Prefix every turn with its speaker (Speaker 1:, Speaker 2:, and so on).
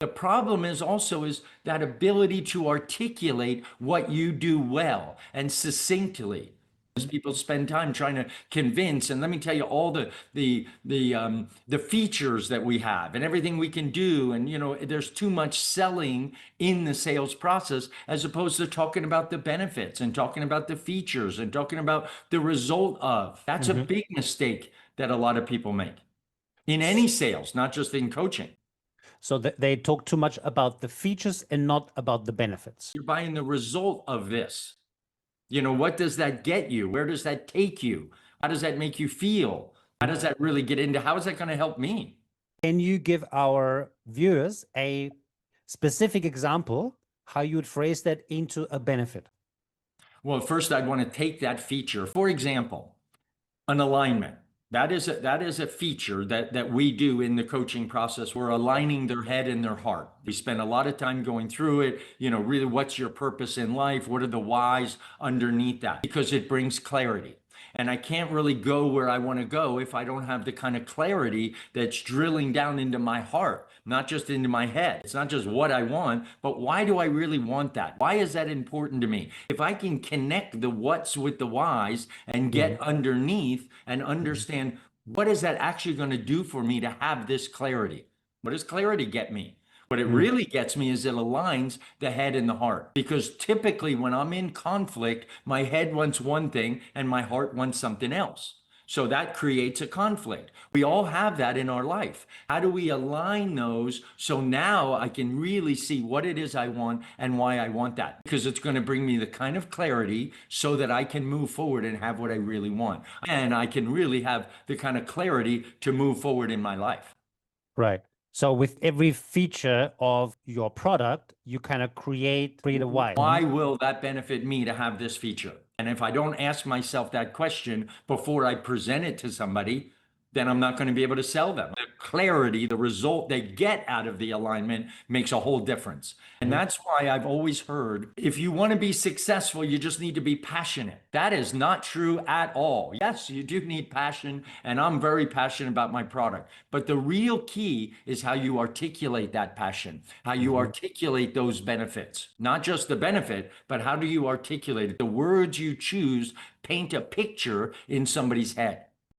Speaker 1: The problem is also is that ability to articulate what you do well and succinctly. As people spend time trying to convince, and let me tell you all the features that we have and everything we can do, and there's too much selling in the sales process as opposed to talking about the benefits and talking about the features and talking about the result of. That's a
Speaker 2: Mhm.
Speaker 1: big mistake that a lot of people make in any sales, not just in coaching.
Speaker 2: So they talk too much about the features and not about the benefits.
Speaker 1: You're buying the result of this. What does that get you? Where does that take you? How does that make you feel? How does that really get into? How is that going to help me?
Speaker 2: Can you give our viewers a specific example how you would phrase that into a benefit?
Speaker 1: Well, first, I'd want to take that feature. For example, an alignment. That is a feature that we do in the coaching process. We're aligning their head and their heart. We spend a lot of time going through it. Really, what's your purpose in life? What are the whys underneath that? Because it brings clarity. And I can't really go where I want to go if I don't have the kind of clarity that's drilling down into my heart, not just into my head. It's not just what I want, but why do I really want that? Why is that important to me? If I can connect the what's with the whys and
Speaker 2: Mhm.
Speaker 1: get underneath and understand what is that actually going to do for me to have this clarity? What does clarity get me? What it
Speaker 2: Mhm.
Speaker 1: really gets me is it aligns the head and the heart. Because typically, when I'm in conflict, my head wants one thing and my heart wants something else. So that creates a conflict. We all have that in our life. How do we align those so now I can really see what it is I want and why I want that? Because it's going to bring me the kind of clarity so that I can move forward and have what I really want. And I can really have the kind of clarity to move forward in my life.
Speaker 2: Right. So with every feature of your product, you kind of create a why.
Speaker 1: Why will that benefit me to have this feature? And if I don't ask myself that question before I present it to somebody, then I'm not going to be able to sell them. The clarity, the result they get out of the alignment makes a whole difference. And
Speaker 2: Mhm.
Speaker 1: that's why I've always heard if you want to be successful, you just need to be passionate. That is not true at all. Yes, you do need passion, and I'm very passionate about my product. But the real key is how you articulate that passion, how you
Speaker 2: Mhm.
Speaker 1: articulate those benefits. Not just the benefit, but how do you articulate it? The words you choose paint a picture in somebody's head.